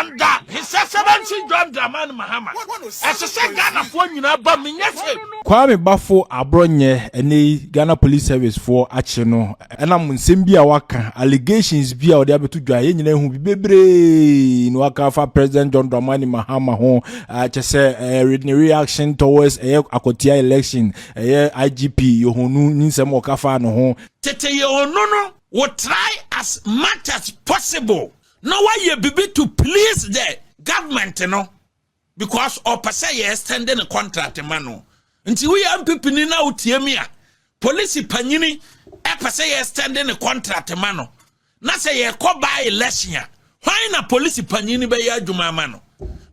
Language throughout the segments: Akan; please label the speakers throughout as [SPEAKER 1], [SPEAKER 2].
[SPEAKER 1] under his excellency John Dramani Mahama. As a second of one, you know, but me
[SPEAKER 2] Kwame Bafo Abronye ene Ghana Police Service for Acheno ena munsembia waka allegations bia ode abetu dwa ye nyina hu bebre no waka fa President John Dramani Mahama ho chese reaction towards akotia election IGP Yohuno ninsem okafa no ho
[SPEAKER 1] tete Yohuno no will try as much as possible no why you be to please the government no because or per se you extending a contract mano nti we NPP ni na utie a police panyini e say you extending a contract mano na say you ko by election why na police panyini be ya adwuma mano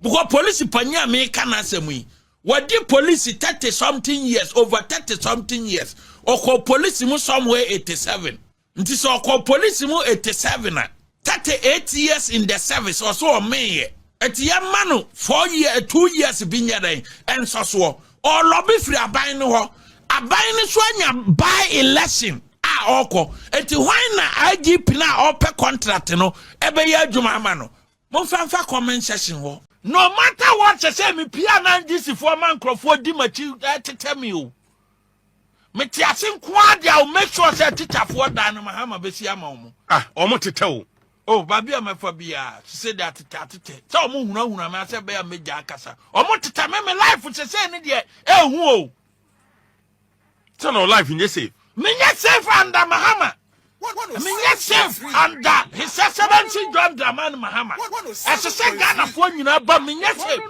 [SPEAKER 1] because police panyia me kan asemu yi wadi police 30 something years over 30 something years or police mu somewhere 87 nti so ko police mu 87 na 38 years in the service or so me eti ya mano 4 years 2 years binya den en so or lobby free aban no ho aban ni so anya by election oko eti why na IGP na ope contract no ebe ya adwuma ama no mo fanfa comment section ho no matter what say me pia na NGC for man crofo di machi tete me o me ti asen kwa dia o make sure say teacher for dan no Mahama besi ama omo
[SPEAKER 3] omo tete o
[SPEAKER 1] oh baby amafa bia say that tete so omo huna me say be ya meja akasa omo tete me life say ni de ehu o
[SPEAKER 3] so no life in say
[SPEAKER 1] me get safe under Mahama me get safe under his excellency John Dramani Mahama as a second of one you know but me get safe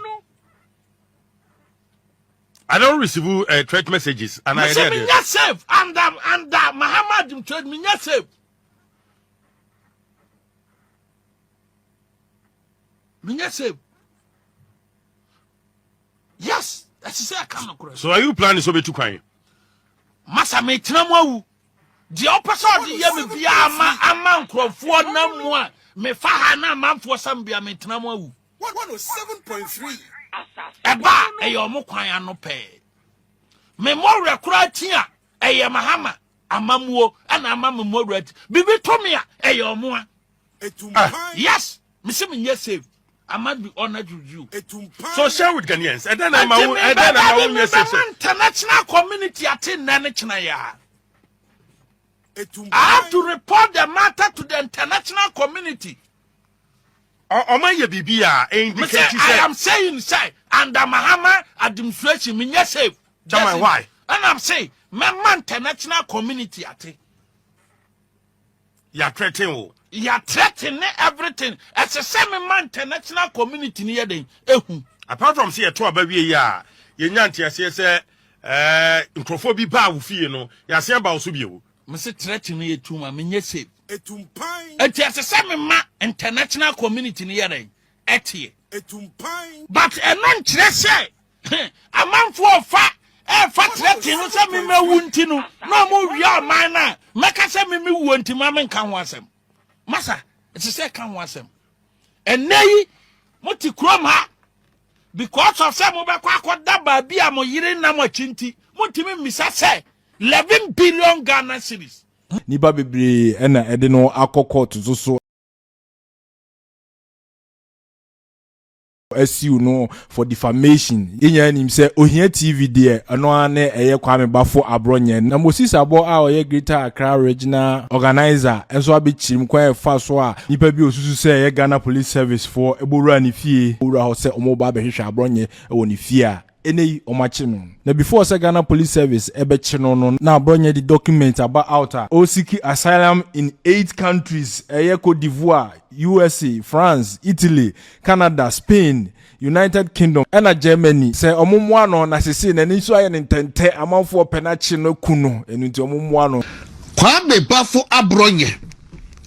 [SPEAKER 3] I don't receive threat messages and I
[SPEAKER 1] me get safe under Mahamadu trade me get safe me get safe yes that's say I can't correct
[SPEAKER 3] so are you planning so be too quiet
[SPEAKER 1] masa me tinamu the opposite the year me bia ama nkrofo na mu a me fa ha na manfo sam bia me tinamu
[SPEAKER 4] 107.3
[SPEAKER 1] eba eyo kwan ano pe me mo rekura tia eye Mahama amamuo ana amamu mo ret bibi to me a eyo mo a yes me say me yes save I must be honored with you.
[SPEAKER 3] So share with Ghanaians. And then I'm
[SPEAKER 1] international community at I have to report the matter to the international community.
[SPEAKER 3] I
[SPEAKER 1] am saying, say, under Mahama administration, me yes safe.
[SPEAKER 3] Why?
[SPEAKER 1] And I'm saying, my international community at it.
[SPEAKER 3] You are threatening.
[SPEAKER 1] You are threatening everything. As a semi-man international community near them.
[SPEAKER 3] Apart from say a tour baby, ya, you nanti say, Nkrofobi ba wufi no, ya say about subio.
[SPEAKER 1] Must threatening you too, my yes safe. It's a semi-man international community near them. But a non say, a man for fat. Fat threatening, some me wuntinu. No more ya mana. Make us me wunti, mamma can want them. Massa, it's a second one. And nay, Moti Kroma, because of some of Kwaku Daba be a mo yirin na mo chinti, Moti Missa say 11 billion Ghana cedis.
[SPEAKER 2] Niba bebre ena edeno akoko to so SU for defamation. Inya nim say ohia TV there ano ane eye Kwame Bafo Abronye na Moses Abor a oye Greater Accra regional organizer enso abechirim kwa fa so a nipa bi osusu say eye Ghana Police Service for ebowura ni fie owura ho say omo ba behwehwe Abronye e woni fie a enei omachi no na before say Ghana Police Service ebechi no na Abronye the document about outer osiki asylum in 8 countries eye Cote d'Ivoire, USA, France, Italy, Canada, Spain, United Kingdom, and Germany. Say omumwano na sisi na niso aye ntente amanfo penachi no kuno enu omumwano.
[SPEAKER 4] Kwame Bafo Abronye.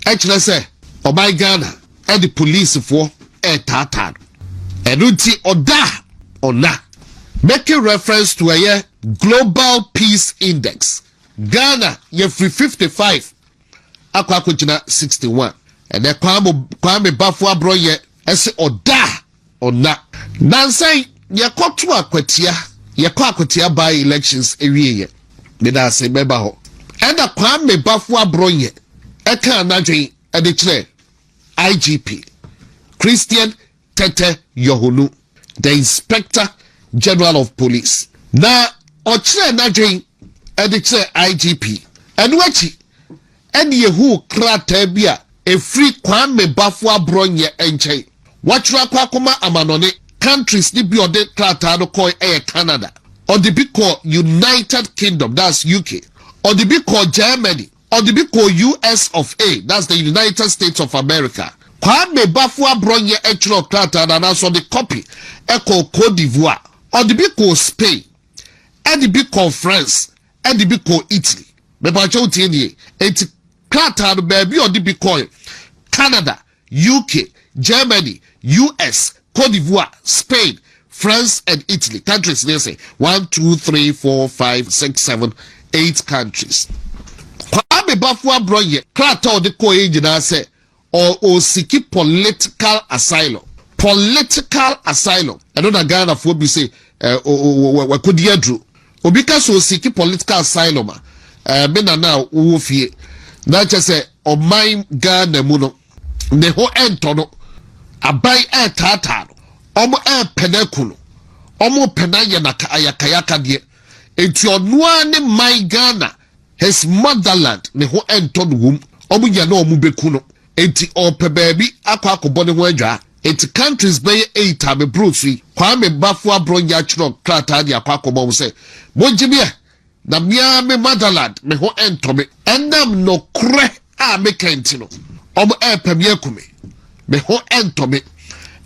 [SPEAKER 4] Actually say obai Ghana and the police for tata. Enunti oda ona. Making reference to a Global Peace Index. Ghana ye free 55. Akwa 61. And then Kwame Bafo Abronye ese oda ona nansai yakoto akwatia by elections ewiye me da se beba ho and Kwame Bafo Abronye e kan anadwen e de kire IGP Christian Tete Yohuno, the Inspector General of Police. Na otchere nadwen ediche IGP. Enu achi ene yehu krata bia efri Kwame Bafo Abronye enche. Wachura kwa akoma amanone countries ni bi ode krata no koy Canada. Or the big called United Kingdom, that's UK. Or the big called Germany. Or the big called US of A, that's the United States of America. Kwame Bafo Abronye Echro Krata and also the copy Echo Cote d'Ivoire. Or the big called Spain. And the big called France. And the big called Italy. Mebacho Tini. It's Krata baby or the big called Canada, UK, Germany, US, Cote d'Ivoire, Spain, France and Italy. Countries, they say 1, 2, 3, 4, 5, 6, 7, 8 countries. Kwame Bafo Abronye, Krata the ko engineer say, or seek political asylum. Political asylum. I know that Ghana for be say, Wakudiyadru. Obika so seek political asylum. Mena now, Uwofie. Na just say, o my Ghana muno. Neho entono. Abai tatano. Omo penekuno. Omo penaya na ayakayaka die. Eti onuane my Ghana. His motherland. Neho entono wum. Omo yana omu bekuno. Eti ope baby akwa akobone ho adwa. Eti countries beye 8 abe brosui. Kwame Bafo Abronye achro krata di akwa akobo se. Monjibie na mia me motherland me ho entome. Enam no kre a me kentino. Omo pem yakume. Me ho entome.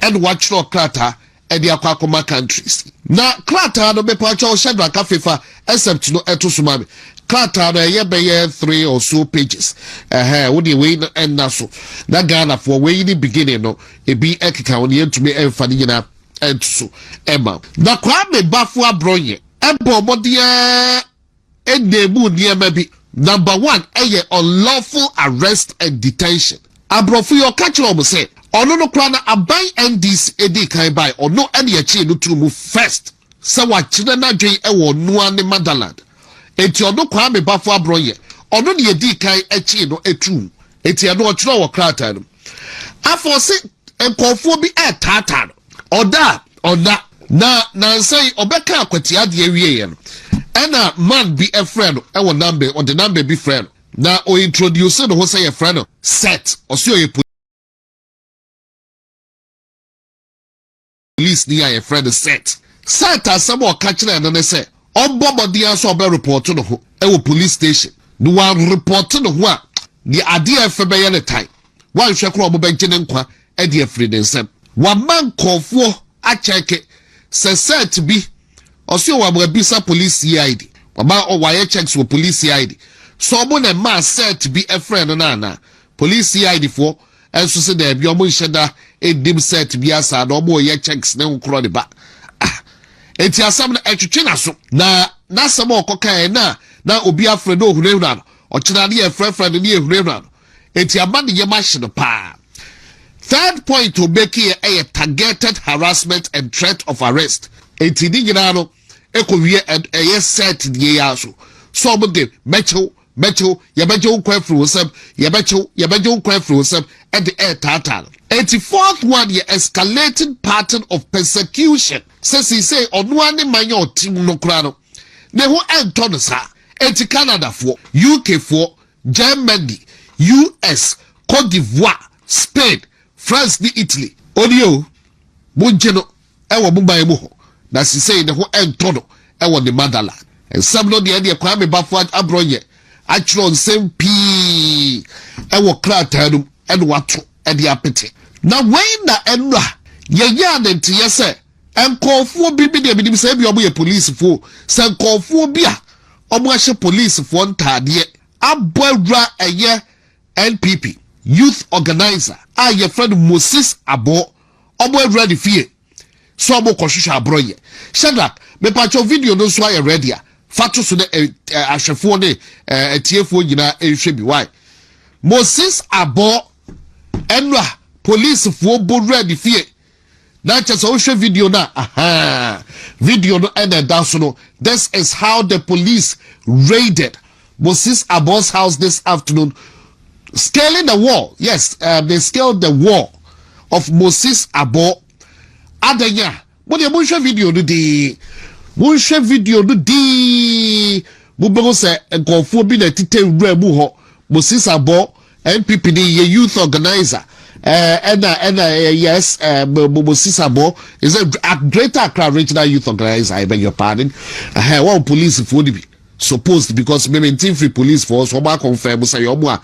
[SPEAKER 4] And watch no krata e di akwa akoma countries. Na krata no me pacha o shedwa ka fefa except no etosumame. Krata no ye 3 or so pages. What do you wait and naso? Na Ghana for way in the beginning no e be ekika on ye to me enfani na enso ema. Na Kwame Bafo Abronye ebo modia e debu niema bi. Number 1 eye unlawful arrest and detention. Abrofu yo catch omo say ono no kra na aban NDC edi kan by ono ene ye chi no tru first. Se wa chire na dwen e wo noa ne motherland. Eti ono Kwame Bafo Abronye ono ne edi kan echi no etu eti ano ochiro wo krata no afo se enkofo bi tata oda na say obeka akwati ade awie ye no ena man bi e friend e wo number o de number bi friend na o introduce no ho say e friend no set o se o police ni ya friend set asem o ka kire no ne say Ombobodi so be report no ho e police station no one report no ho a the ade febe ye ne time wan hwe kro obo benje ne nkwa e de afri den sem wa man kofo a check set bi oso wa bisa police ID wa ba o wa ye checks wo police ID so obo na ma set bi e friend no na police ID fo enso se da bi omo nheda e dim set bi asa na obo ye checks ne nkro de ba enti asam na etwetwe na so na sam okokan na obi afre no ohunehuna ochina ne efrefre ne ehunehuna enti amane ye machine pa. Third point to make a targeted harassment and threat of arrest. Enti ni nyina no ekowie e set die ya so mo de mecho ye bejo kwafru wosem ye bejo kwafru wosem and the air tata. 84th one ye escalating pattern of persecution. Says he say onwane manyo tim no kra no ne ho ento no sa enti Canada for UK for Germany US Cote d'Ivoire Spain France ni Italy odio monje no e wo mobile mu ho na si say ne ho ento no e wo the motherland and some no de Kwame Bafo Abronye achro nsem pi e wo krata no e no wato e de apete na when na enra ye ya na ntiye say enkofo bi de bidim say bi obo ye police fo say enkofo bi a omo ahye police fo ntade abawra eye NPP youth organizer a ye friend Moses Abor omo awra de fie so omo kohwehwe Abronye Shadrack me pacho video no so aye ready a fato so de ahwefo ne etiefo nyina ehwe bi why Moses Abor enra police fo bo ready fie na chese o hwe video na video no and that no this is how the police raided Moses Abor's house this afternoon, scaling the wall. Yes, they scaled the wall of Moses Abor adanya mo de mo hwe video no di mo be se nkofo bi na tete wura mu ho Moses Abor NPP ni youth organizer yes Moses Abor is a Greater Accra Regional Youth Organizer. I beg your pardon. One police for the supposed because maintain free police force so ba confirm say yomwa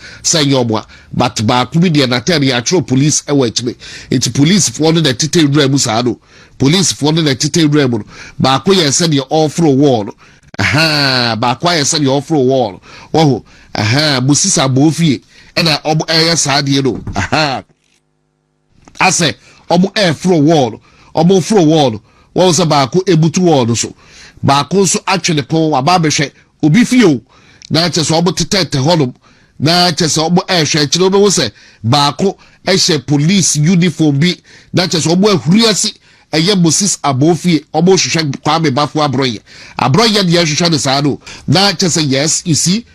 [SPEAKER 4] but ba ku bi de na tell ya tro police e wachme it police for the tete wura mu sa do police for the tete wura mu ba ko ye say the all through wall ba ko ye say the all through wall Moses Abor fie e na obo e sa de no ase omo air through wall wọ́n sọ baako ebutu wọ́ọ̀dù so baako nso atwene pon waba abɛhwɛ obi fie na kyɛ sɛ ɔmo tetɛtɛ hɔnom na kyɛ sɛ ɔmo ɛhwɛ kyerɛ ɔmo sɛ baako ɛhyɛ police uniform bi na kyɛ sɛ ɔmo ahuri ase ɛyɛ Moses Abor fie ɔmo hwehwɛ Kwame Bafo Abronye deɛ ɛhwehwɛ ne saa no na kyɛ sɛ yes you see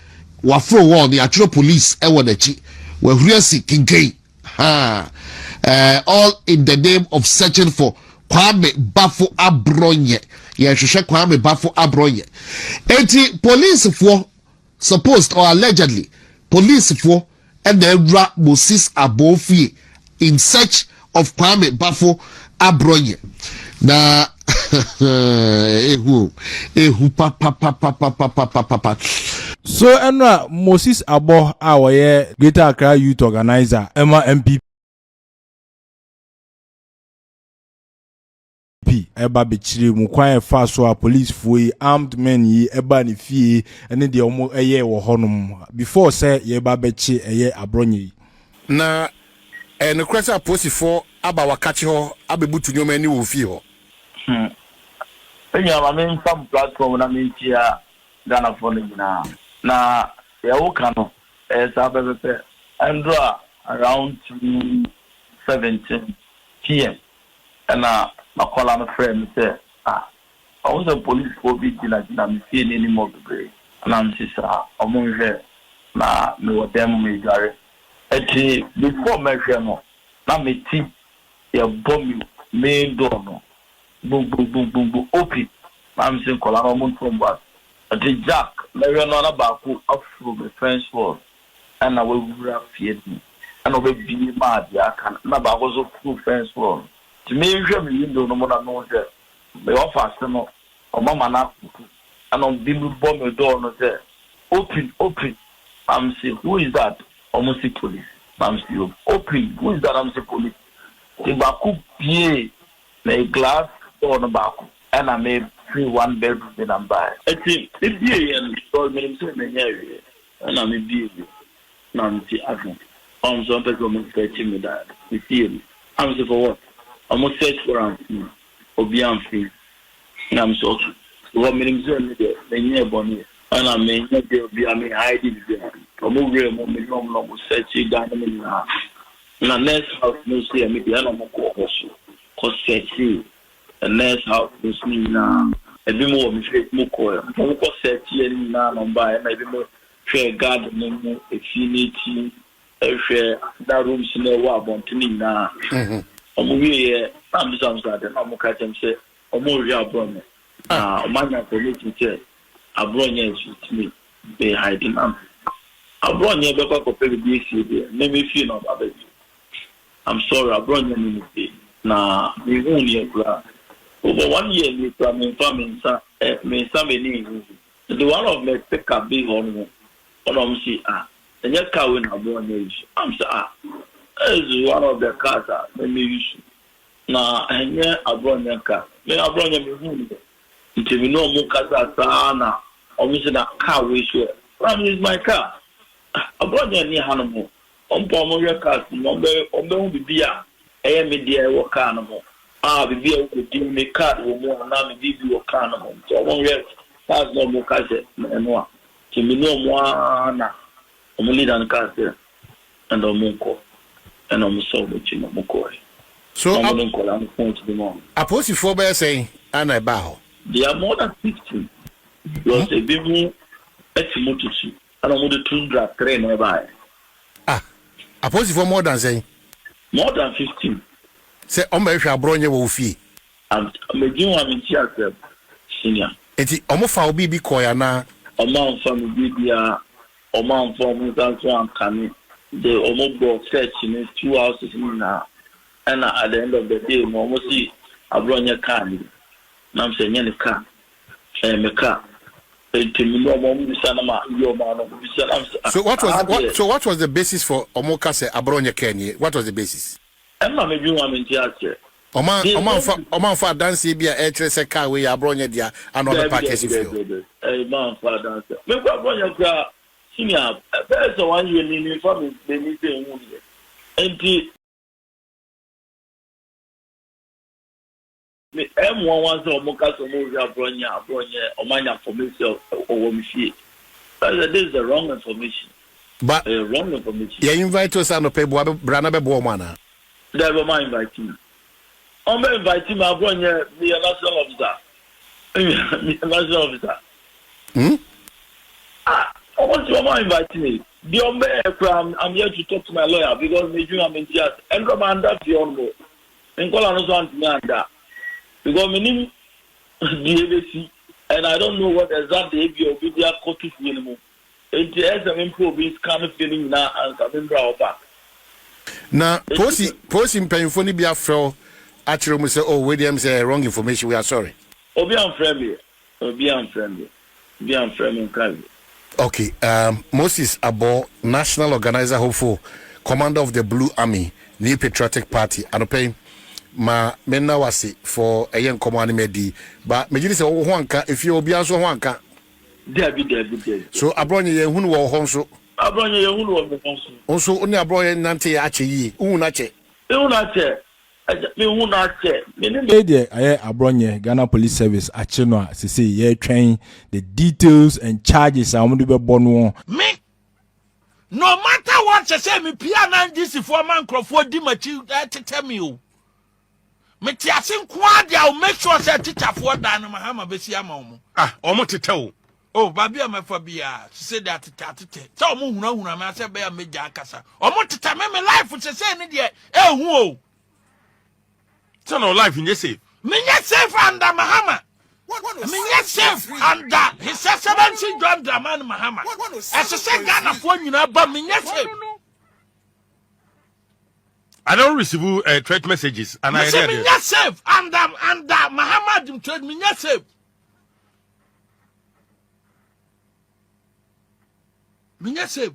[SPEAKER 4] waforo wall ne atwere police ɛwɔ n'akyi wahuri ase kinkɛn all in the name of searching for Kwame Bafo Abronye. Yeshusha Kwame Bafo Abronye. Eti police for supposed or allegedly police for and then Moses Abor fie in search of Kwame Bafo Abronye. Na ehu papa.
[SPEAKER 2] So enra Moses Abor awoye Greater Accra Youth Organizer Emma NPP eba bechiri mu kwan fa so a police foi armed men yi eba ne fie ene de omo eye wo honum before say ye ba bechi eye Abronye
[SPEAKER 5] na no kwesa posifo aba wakachi ho abebutu nyoma ani wo fie ho
[SPEAKER 6] enya ma men fam platform na men tia Ghana for na ya woka no sa bebe andra around 17 PM and makola my friend say I was a police for big na me see any more degree and I'm sister omonje na me wo dem me gare eti before me hwe no na me ti ya bomb me door no boom open I'm saying kola no mon from back eti jack me hwe no na ba ku afro the fence wall and I will wura feed me and obe bi ma dia kan na ba go so full fence wall to me me window no more no there me offer no o mama na and on bibu bomb the door no there open I'm saying who is that almost police I'm saying open who is that I'm saying police the baku pie na glass door no baku and I made free one bedroom in am buy it be and so me say me here and I me be na I'm see action on some people me me that we see I'm saying for what almost search for him Gyamfi and I'm so what meaning the near bonnie and I mean be I mean hiding there from real moment no search down na next house no see me the no go also cause search the next house no see na e bi mo me face mo ko search na number and e bi mo share guard no infinity e share that rooms na wa bontini na omuwie amsam sade na mo ka tem se omuwie Abronye omanya police che Abronye shoot me be hiding am Abronye be kwa kope bi isi be na me feel no baby I'm sorry Abronye ni me na me hu ni ekura over 1 year me pra me family sa me sa me ni the one of me pick up big on see enye ka we na Abronye I'm say is one of the cars that me use na enye Abronye car me Abronye me hu nti me no mo kasa sana obviously na car we sure that is my car Abronye ni hanomo ompo mo ye car no be hu bibia eye me dia wo car no mo bibia wo di me car wo mo na me bibi wo car no mo so mo ye pass no mo kase no a ti me no mo na omo leader na car se and omo ko and I'm so much in Mokoi.
[SPEAKER 5] So I'm going to the mom. I post you for by saying, and I bow.
[SPEAKER 6] They are more than 50. Because a bit more at Motusi. I don't want to 2 train nearby.
[SPEAKER 5] I post you for more than saying,
[SPEAKER 6] more than 15.
[SPEAKER 5] Say, Abronye will fee.
[SPEAKER 6] I'm making one in Chiatem, senior.
[SPEAKER 5] Eti omo fa obi bi koya na
[SPEAKER 6] Oman from Bibia, Oman from Mutanso Kani, the Omobo search in 2 houses now. And at the end of the day, almost see Abronye Kani. Nam saying, Yanika, and the car. So
[SPEAKER 5] what was the basis for Omoka say Abronye Kenny? What was the basis?
[SPEAKER 6] I'm not maybe one in Chiatem.
[SPEAKER 5] Oman fa dance bi a etre se car we Abronye dia another package if
[SPEAKER 6] you. Man for dance. Me go Abronye ka senior. There's one you need for me they need to move. Enti me M1 so Omoka so move Abronye Omanya for me so Owomfi. This is the wrong information.
[SPEAKER 5] But
[SPEAKER 6] wrong information.
[SPEAKER 5] You invite us on pay brana be bo mana.
[SPEAKER 6] Never mind inviting. I'm inviting my brother, the national officer. I want you to invite me. I'm here to talk to my lawyer because I'm in jail. And come under the honorable. And call on us on under. Because my name is DABC, and I don't know what exactly will be their court to anymore. It is an improvement kind of feeling now and coming back.
[SPEAKER 5] Now, posting painfully be a fro. Actually, we say, oh, William say wrong information. We are sorry.
[SPEAKER 6] Be unfriendly. Be unfriendly. Be unfriendly.
[SPEAKER 5] Okay. Moses Abor, national organizer, hopeful, commander of the Blue Army, New Patriotic Party. And pay ma menna wasi for a young command medi. But me say, oh, Juanka, if you be also Juanka.
[SPEAKER 6] Debbie.
[SPEAKER 5] So Abronye Yohuno or Honso.
[SPEAKER 6] Abronye Yohuno or Honso.
[SPEAKER 5] Also, only Abronye Nante Achi, Unache.
[SPEAKER 2] Ede aye Abronye Ghana Police Service achino sisi ye train the details and charges amudu be bonu
[SPEAKER 1] me no matter what you say me pia na this for man crofo di machi tell me o me ti asin kwa dia o make sure say teacher for dan mahama besi ama omo
[SPEAKER 3] omo tetew
[SPEAKER 1] oh baby am for bia say that tete so omo huna me say be am meja akasa omo teta me life say ni de ehu o.
[SPEAKER 3] Turn on life in your safe.
[SPEAKER 1] Minya safe under Mahama. Minya safe under His Excellency John Dramani Mahama. As a second Ghana phone, you know, but Minya safe.
[SPEAKER 3] I don't receive threat messages, and I
[SPEAKER 1] hear Minya safe under Mahamadu trade Minya safe. Minya safe.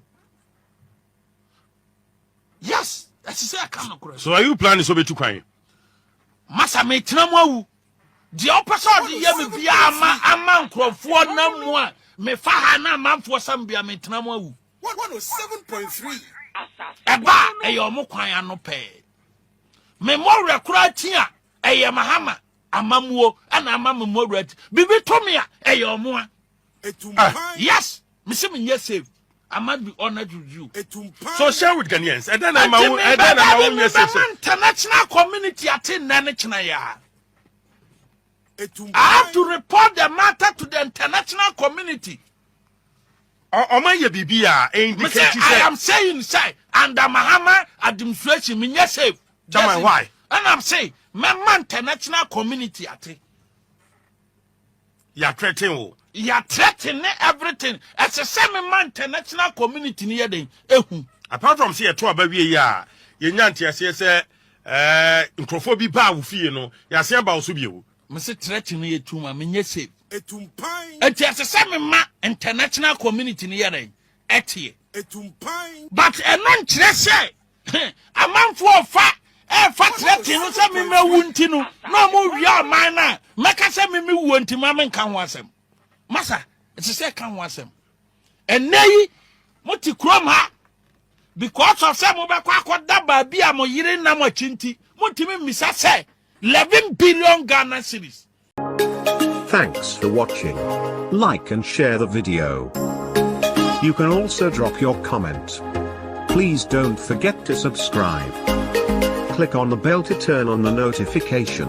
[SPEAKER 1] Yes, as I say, I cannot correct.
[SPEAKER 3] So are you planning to be too quiet?
[SPEAKER 1] Masa me tinamu di opposite di ye me bia ama nkrofo na mu a me fa ha na manfo sam bia me tinamu
[SPEAKER 5] 107.3
[SPEAKER 1] eba e yo mo kwan ano pe me mo rekura tia e ye mahama amamuo ana amamu mo ret bibi to me a e yo mo a yes me say me yes save I must be honored with you.
[SPEAKER 3] So share with Ghanaians. And then I'm
[SPEAKER 1] international community at I have to report the matter to the international community.
[SPEAKER 3] I
[SPEAKER 1] am saying, say, under Mahama administration, me yes safe.
[SPEAKER 3] Why?
[SPEAKER 1] And I'm saying, my international community at it.
[SPEAKER 3] You're threatening.
[SPEAKER 1] You're threatening everything. As a semi-man international community near them.
[SPEAKER 3] Apart from see a tour baby, ya, you nyanti as you say, Nkrofobi ba wufi no, ya say about Subio.
[SPEAKER 1] Must threatening you to my minya safe. It's a semi-man international community near them. Etie. But a non say, a man for fat. Fat threatening, some me wuntinu. No more ya mana. Make us me wunti, mamma can was him. Massa, it's a second was him. And nay, Moti Croma, because of some of Kwaku Daba be a mo yirin na mo chinti, Motimi Missa say 11 billion Ghana cedis.
[SPEAKER 7] Thanks for watching. Like and share the video. You can also drop your comment. Please don't forget to subscribe. Click on the bell to turn on the notification.